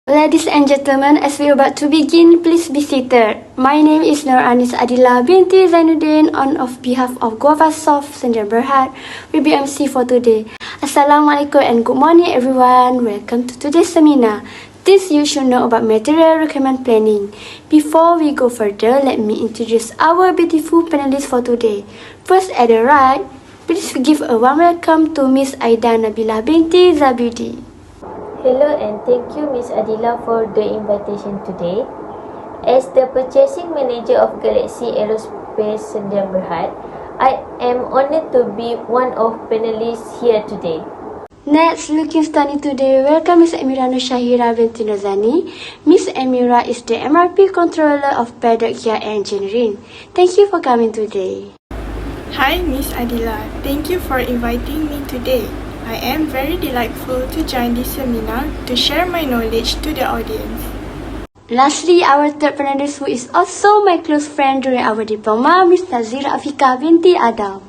Ladies and gentlemen, as we are about to begin, please be seated. My name is Nur Anis Adila binti Zainuddin. On behalf of Guava Soft Sdn Berhad, will be MC for today. Assalamualaikum and good morning everyone. Welcome to today's seminar. This you should know about material requirement planning. Before we go further, let me introduce our beautiful panelists for today. First at the right, please give a warm welcome to Miss Aida Nabila binti Zabudi. Hello and thank you Ms. Adila for the invitation today. As the Purchasing Manager of Galaxy Aerospace Sdn Berhad, I am honoured to be one of panelists here today. Next, looking stunning today, welcome Miss Amira Nushahira binti Nozani. Miss Amira is the MRP Controller of Paddock Kia Engineering. Thank you for coming today. Hi Miss Adila, thank you for inviting me today. I am very delightful to join this seminar to share my knowledge to the audience. Lastly, our third panelist, who is also my close friend during our diploma, Miss Nazira Afika binti Adam.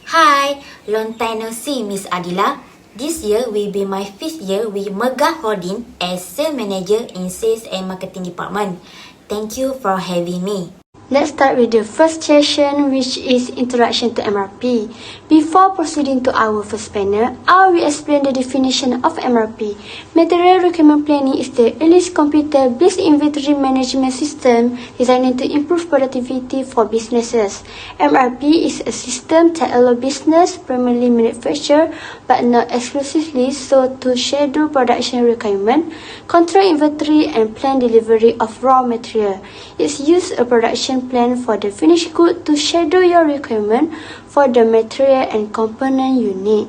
Hi, long time no see, Miss Adila. This year will be my 5th year with Mega Holding as Sales Manager in Sales and Marketing Department. Thank you for having me. Let's start with the first session, which is Introduction to MRP. Before proceeding to our first panel, I will explain the definition of MRP. Material Requirement Planning is the earliest computer-based inventory management system designed to improve productivity for businesses. MRP is a system that allows business, primarily manufacturer, but not exclusively so, to schedule production requirement, control inventory, and plan delivery of raw material. It's used a production plan for the finished good to schedule your requirement for the material and component you need.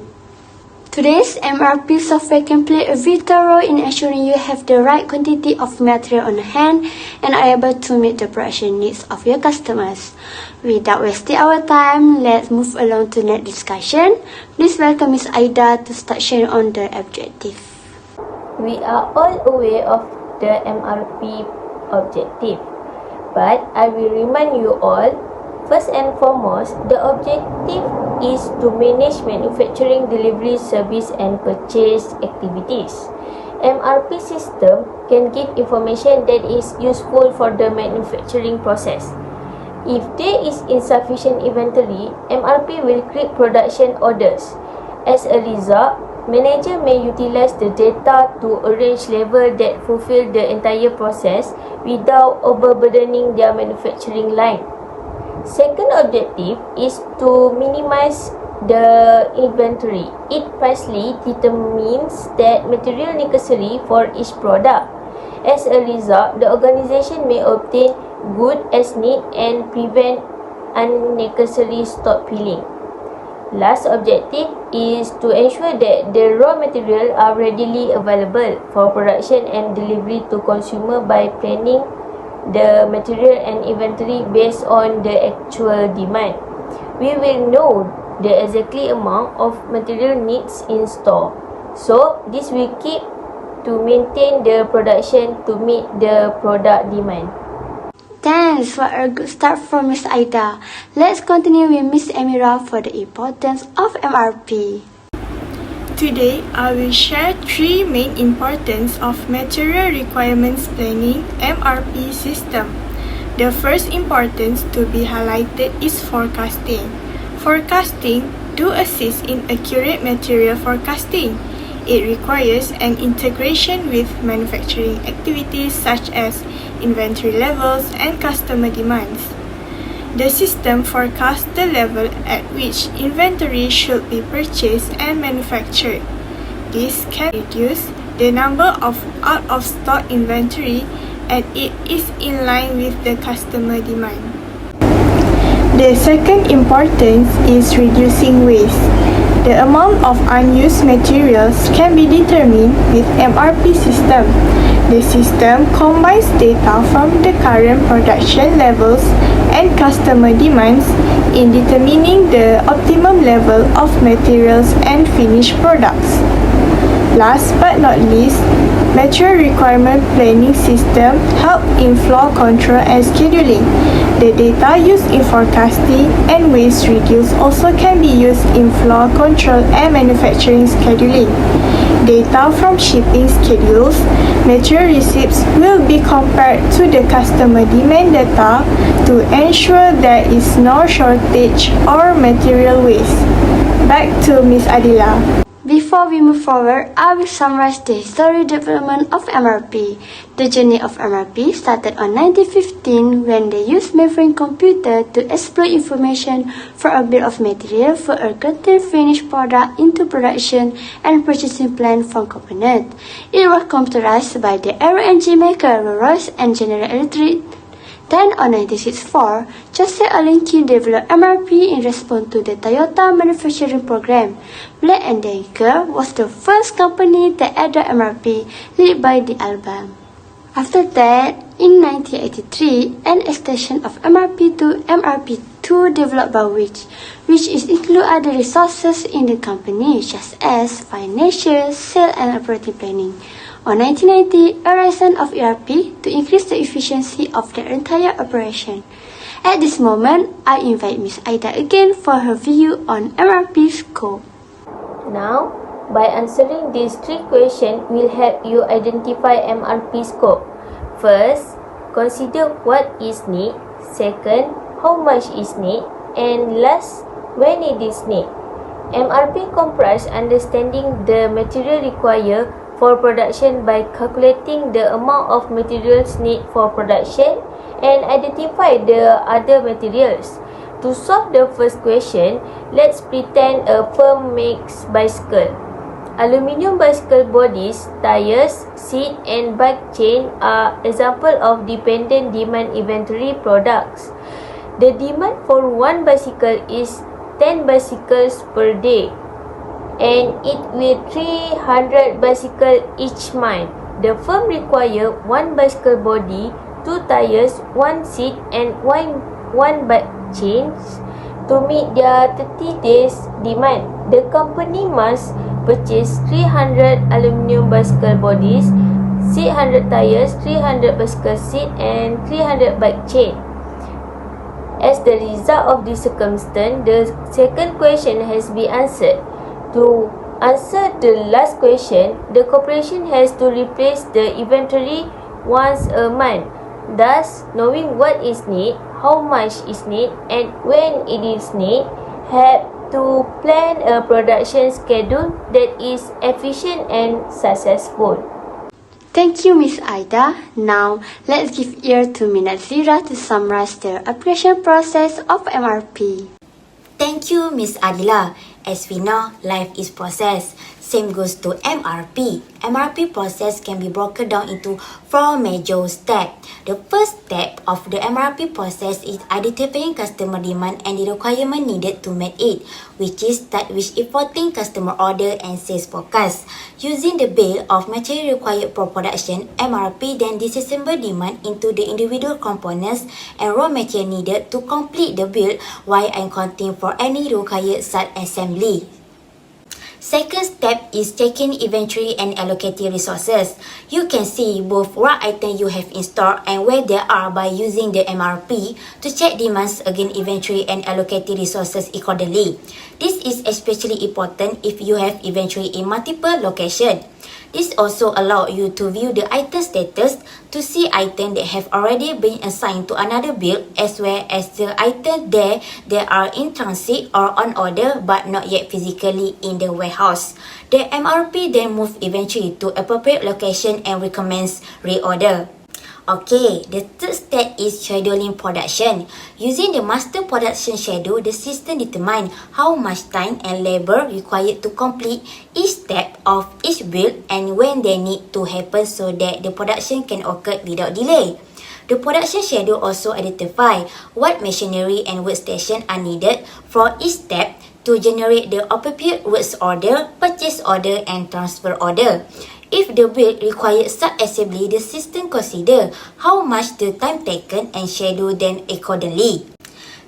Today's MRP software can play a vital role in ensuring you have the right quantity of material on hand and are able to meet the production needs of your customers. Without wasting our time, let's move along to next discussion. Please welcome Ms. Aida to start sharing on the objective. We are all aware of the MRP objective, but I will remind you all, first and foremost, the objective is to manage manufacturing, delivery, service and purchase activities. MRP system can give information that is useful for the manufacturing process. If there is insufficient inventory, MRP will create production orders. As a result, manager may utilize the data to arrange level that fulfill the entire process without overburdening their manufacturing line. Second objective is to minimize the inventory. It precisely determines that material necessary for each product. As a result, the organization may obtain goods as need and prevent unnecessary stockpiling. Last objective is to ensure that the raw material are readily available for production and delivery to consumer by planning the material and inventory based on the actual demand. We will know the exactly amount of material needs in store. So this will keep to maintain the production to meet the product demand. Thanks for a good start from Ms. Aida. Let's continue with Ms. Amira for the importance of MRP. Today, I will share 3 main importance of Material Requirements Planning MRP system. The first importance to be highlighted is forecasting. Forecasting do assist in accurate material forecasting. It requires an integration with manufacturing activities such as inventory levels and customer demands. The system forecasts the level at which inventory should be purchased and manufactured. This can reduce the number of out-of-stock inventory and it is in line with the customer demand. The second importance is reducing waste. The amount of unused materials can be determined with MRP system. The system combines data from the current production levels and customer demands in determining the optimum level of materials and finished products. Last but not least, Material Requirement Planning System help in flow control and scheduling. The data used in forecasting and waste reduce also can be used in flow control and manufacturing scheduling. Data from shipping schedules, material receipts will be compared to the customer demand data to ensure there is no shortage or material waste. Back to Ms. Adila. Before we move forward, I will summarize the history development of MRP. The journey of MRP started on 1915 when they used mainframe computer to exploit information for a bill of material for a contained finished product into production and purchasing plan from component. It was computerized by the aero engine maker Rolls-Royce and General Electric. Then on 1964, Joseph Alenki developed MRP in response to the Toyota manufacturing program. Black & Decker was the first company that added MRP, led by the Alban. After that, in 1983, an extension of MRP to MRP2 developed by which is include other resources in the company such as financial, sales and operating planning. On 1990, a rise of ERP to increase the efficiency of the entire operation. At this moment, I invite Ms. Aida again for her view on MRP scope. Now, by answering these three questions will help you identify MRP scope. First, consider what is need. Second, how much is need. And last, when it is need. MRP comprises understanding the material required for production by calculating the amount of materials needed for production and identify the other materials. To solve the first question, let's pretend a firm makes bicycle. Aluminium bicycle bodies, tires, seat and bike chain are examples of dependent demand inventory products. The demand for one bicycle is 10 bicycles per day, and it will 300 bicycle each month. The firm require one bicycle body, 2 tires, 1 seat and one bike chains to meet their 30 days demand. The company must purchase 300 aluminium bicycle bodies, 600 tires, 300 bicycle seat and 300 bike chain. As the result of this circumstance, the second question has been answered. To answer the last question, the corporation has to replace the inventory once a month. Thus, knowing what is needed, how much is needed, and when it is needed, help to plan a production schedule that is efficient and successful. Thank you, Ms. Aida. Now, let's give ear to Minat Zira to summarize the application process of MRP. Thank you, Ms. Adila. As we know, life is process. Same goes to MRP. MRP process can be broken down into 4 major steps. The first step of the MRP process is identifying customer demand and the requirement needed to meet it, which is start with importing customer order and sales forecast. Using the bill of material required for production, MRP then disassemble demand into the individual components and raw material needed to complete the bill while accounting for any required sub-assembly. Second step is checking inventory and allocating resources. You can see both what items you have in stock and where they are by using the MRP to check demands against inventory and allocating resources accordingly. This is especially important if you have inventory in multiple locations. This also allows you to view the item status to see items that have already been assigned to another bill as well as the items that are in transit or on order but not yet physically in the warehouse. The MRP then moves inventory to appropriate location and recommends reorder. Okay, the third step is scheduling production. Using the master production schedule, the system determines how much time and labor required to complete each step of each build and when they need to happen so that the production can occur without delay. The production schedule also identifies what machinery and workstation are needed for each step to generate the appropriate works order, purchase order and transfer order. If the build requires sub-assembly, the system consider how much the time taken and schedule them accordingly.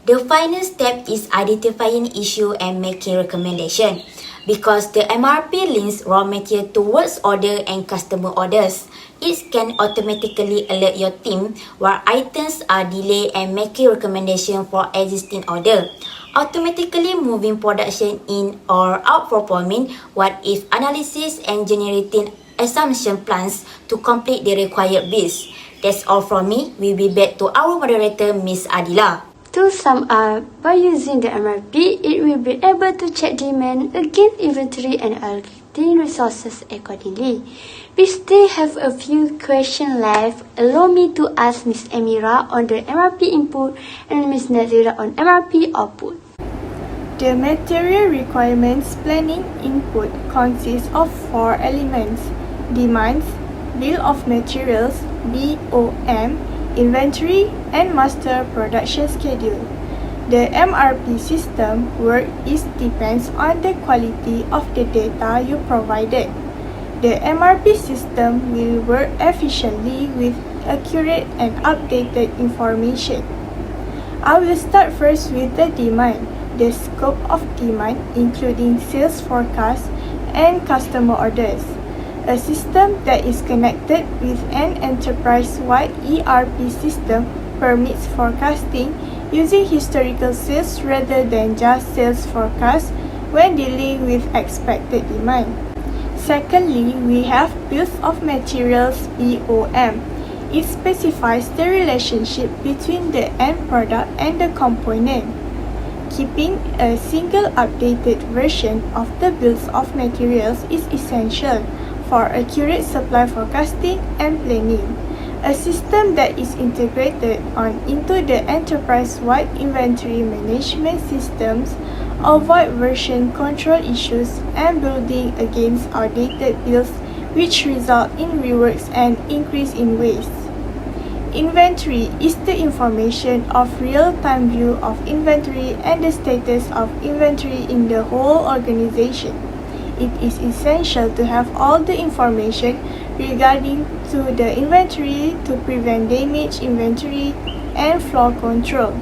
The final step is identifying issue and making recommendation. Because the MRP links raw material towards order and customer orders, it can automatically alert your team where items are delayed and making recommendation for existing order. Automatically moving production in or out, performing what-if analysis and generating assumption plans to complete the required builds. That's all from me. We'll be back to our moderator, Miss Adila. To sum up, by using the MRP, it will be able to check demand against inventory and allocating resources accordingly. We still have a few questions left. Allow me to ask Ms. Amira on the MRP input and Ms. Nazira on MRP output. The material requirements planning input consists of 4 elements: demands, bill of materials (BOM), inventory, and master production schedule. The MRP system work depends on the quality of the data you provided. The MRP system will work efficiently with accurate and updated information. I will start first with the demand. The scope of demand including sales forecast and customer orders. A system that is connected with an enterprise-wide ERP system permits forecasting using historical sales rather than just sales forecast when dealing with expected demand. Secondly, we have bills of materials (BOM). It specifies the relationship between the end product and the component. Keeping a single updated version of the bills of materials is essential for accurate supply forecasting and planning. A system that is integrated into the enterprise-wide inventory management systems avoid version control issues and building against outdated bills, which result in reworks and increase in waste. Inventory is the information of real-time view of inventory and the status of inventory in the whole organization. It is essential to have all the information regarding to the inventory to prevent damaged inventory and flow control.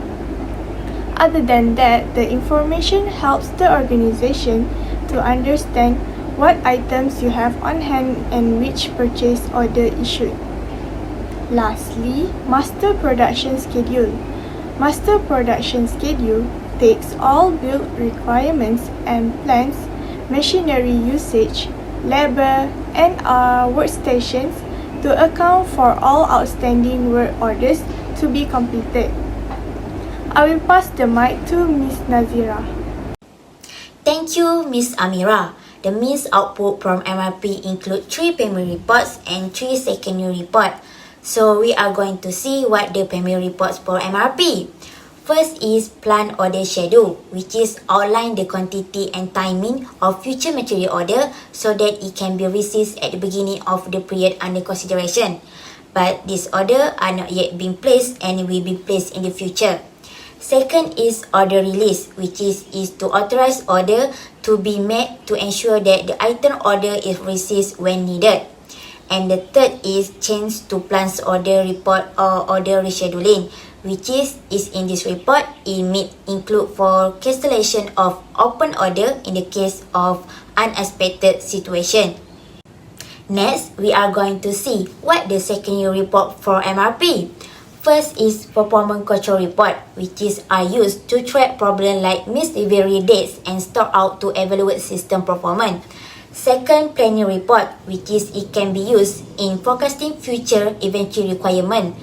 Other than that, the information helps the organization to understand what items you have on hand and which purchase order issued. Lastly, master production schedule. Master production schedule takes all build requirements and plans machinery usage, labor, and workstations to account for all outstanding work orders to be completed. I will pass the mic to Ms. Nazira. Thank you, Ms. Amira. The means output from MRP include 3 primary reports and 3 secondary reports. So we are going to see what the primary reports for MRP. First is plan order schedule, which is outline the quantity and timing of future material order so that it can be received at the beginning of the period under consideration. But these orders are not yet being placed and will be placed in the future. Second is order release, which is to authorize order to be made to ensure that the item order is received when needed. And the third is change to plans order report or order rescheduling, which is in this report, it may include for cancellation of open order in the case of unexpected situation. Next, we are going to see what the secondary report for MRP. First is performance control report, which are used to track problems like missed delivery dates and stock out to evaluate system performance. Second, planning report, which it can be used in forecasting future inventory requirement.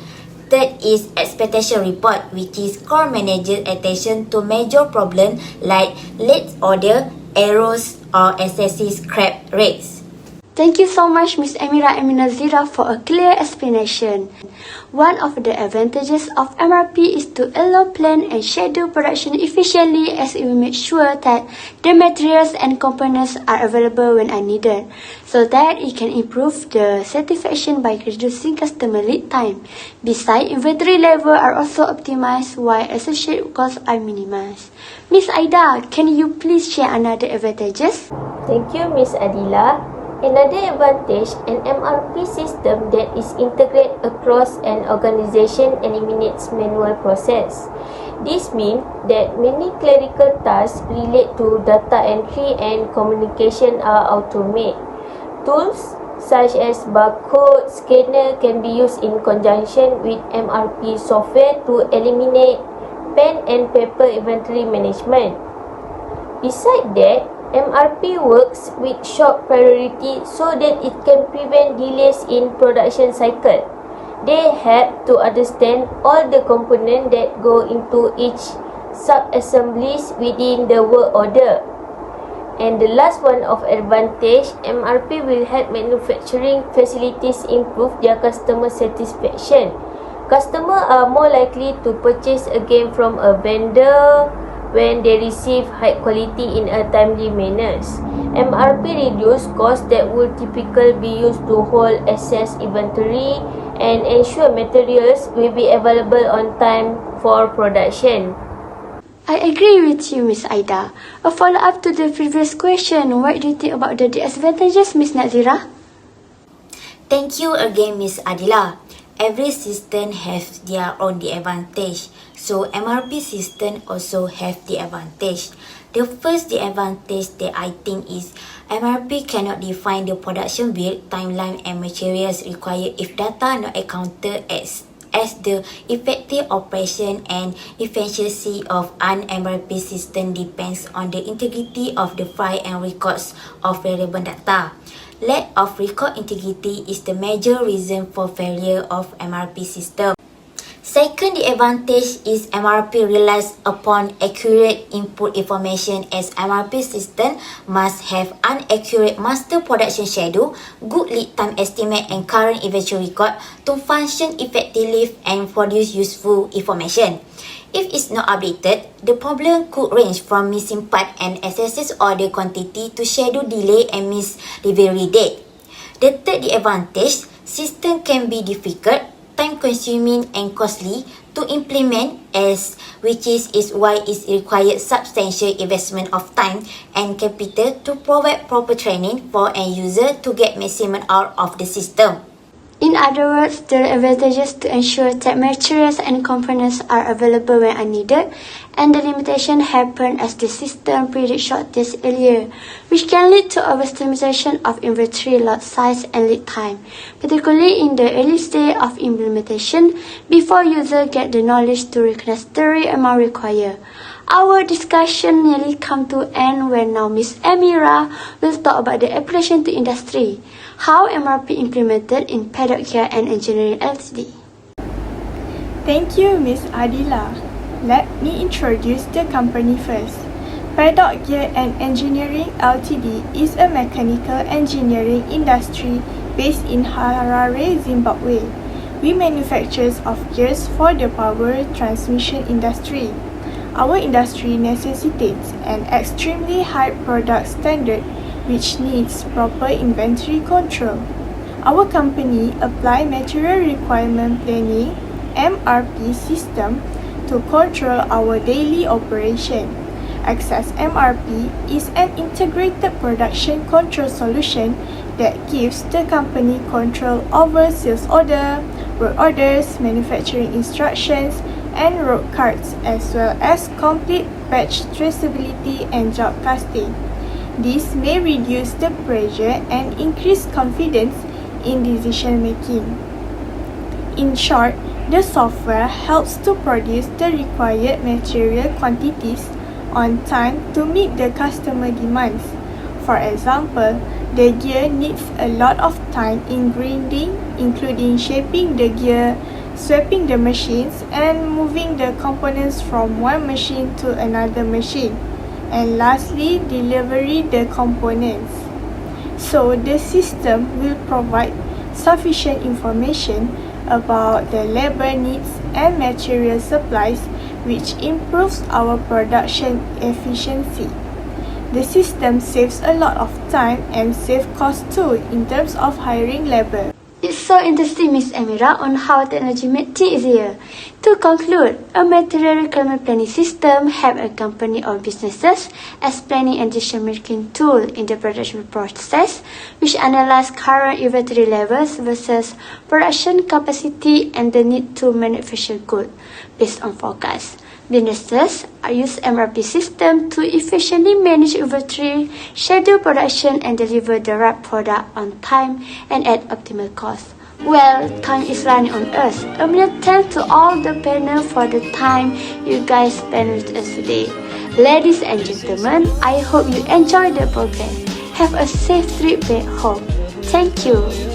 Third is expectation report, which is core manager attention to major problems like late order, errors, or excessive scrap rates. Thank you so much, Ms. Amira and Ms. Nazira, for a clear explanation. One of the advantages of MRP is to allow plan and schedule production efficiently, as it will make sure that the materials and components are available when needed, so that it can improve the satisfaction by reducing customer lead time. Besides, inventory level are also optimized while associated costs are minimized. Ms. Aida, can you please share another advantages? Thank you, Ms. Adila. Another advantage, an MRP system that is integrated across an organization eliminates manual process. This means that many clerical tasks related to data entry and communication are automated. Tools such as barcode scanner can be used in conjunction with MRP software to eliminate pen and paper inventory management. Besides that, MRP works with short priority so that it can prevent delays in production cycle. They help to understand all the components that go into each sub-assemblies within the work order. And the last one of advantage, MRP will help manufacturing facilities improve their customer satisfaction. Customers are more likely to purchase again from a vendor when they receive high quality in a timely manner. MRP reduce costs that would typically be used to hold excess inventory and ensure materials will be available on time for production. I agree with you, Miss Aida. A follow-up to the previous question, what do you think about the disadvantages, Miss Nazira? Thank you again, Miss Adila. Every system has their own advantage, so MRP system also have the advantage. The first advantage that I think is MRP cannot define the production build, timeline and materials required if data not accounted as the effective operation and efficiency of an MRP system depends on the integrity of the file and records of relevant data. Lack of record integrity is the major reason for failure of MRP system. Second, the advantage is MRP relies upon accurate input information as MRP system must have an accurate master production schedule, good lead time estimate and current inventory record to function effectively and produce useful information. If it's not updated, the problem could range from missing part and excess order quantity to schedule delay and missed delivery date. The third advantage, system can be difficult, time-consuming and costly to implement which is why it requires substantial investment of time and capital to provide proper training for end user to get maximum out of the system. In other words, there are advantages to ensure that materials and components are available when needed, and the limitation happen as the system predict shortage earlier, which can lead to overestimation of inventory lot size and lead time, particularly in the early stage of implementation, before users get the knowledge to recognize the amount required. Our discussion nearly come to end when now Ms. Amira will talk about the application to industry, how MRP implemented in Paddock Care and Engineering Ltd. Thank you, Miss Adila. Let me introduce the company first. Paddock Gear and Engineering Ltd is a mechanical engineering industry based in Harare, Zimbabwe. We manufacture of gears for the power transmission industry. Our industry necessitates an extremely high product standard which needs proper inventory control. Our company apply material requirement planning MRP system to control our daily operation. Access MRP is an integrated production control solution that gives the company control over sales order, work orders, manufacturing instructions, and road cards, as well as complete batch traceability and job costing. This may reduce the pressure and increase confidence in decision making. In short, the software helps to produce the required material quantities on time to meet the customer demands. For example, the gear needs a lot of time in grinding, including shaping the gear, swapping the machines, and moving the components from one machine to another machine, and lastly, delivery the components. So the system will provide sufficient information about the labor needs and material supplies, which improves our production efficiency. The system saves a lot of time and save costs too in terms of hiring labor. It's so interesting, Miss Amira, on how technology makes things easier. To conclude, a material requirement planning system helps a company or businesses as planning and decision-making tool in the production process, which analyze current inventory levels versus production capacity and the need to manufacture goods based on forecast. Businesses use MRP system to efficiently manage inventory, schedule production, and deliver the right product on time and at optimal cost. Well, time is running on us. A million thanks to all the panel for the time you guys spent with us today. Ladies and gentlemen, I hope you enjoyed the program. Have a safe trip back home. Thank you.